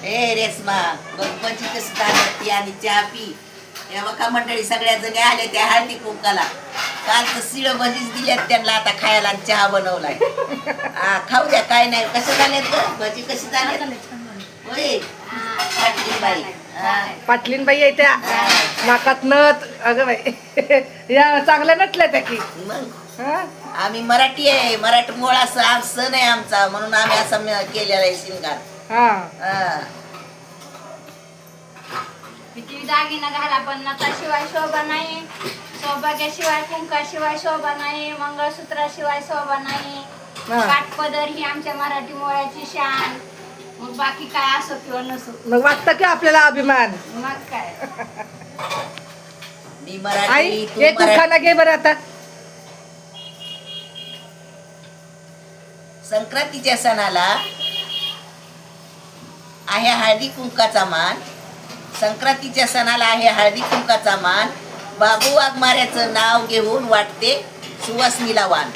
ए रेस्मा बघ भजी कसं चालत ती आणि चहा पी. या बघा मंडळी सगळ्या जणी आल्या त्या हळदी कुंकाला. काल तर शिळ भजीच दिल्यात त्यांना आता खायला आणि चहा बनवलाय. हा खाऊ द्या काय नाही. कसं झालेत ग भजी कशी झाले होय पाटलीबाई. पाटलीनबाई आहे त्या नाकात नथ अगं बाई या चांगल्या नटल्या त्या की मग हा? आम्ही मराठी आहे मराठमोळा सण आहे आमचा म्हणून आम्ही असा केलेला आहे शिंगार. हा हा. किती दागिना घाला पण नटाशिवाय शोभा नाही, सौभाग्याशिवाय कुंकाशिवाय शोभा नाही, मंगळसूत्राशिवाय शोभा नाही. हा. काठपदर ही आमच्या मराठी मोळ्याची शान. मग बाकी काय असो किंवा नसो मग वाटतं की आपल्याला अभिमान. मग काय. मी आई मराठी तू एक मराठी. खाना घे बरं आता. संक्रांतीच्या सणाला आहे हळदी कुंकाचा मान. संक्रांतीच्या सणाला आहे हळदी कुंकाचा मान. बाबू वाघमाऱ्याचं नाव घेऊन वाटते सुवासनीला वाण.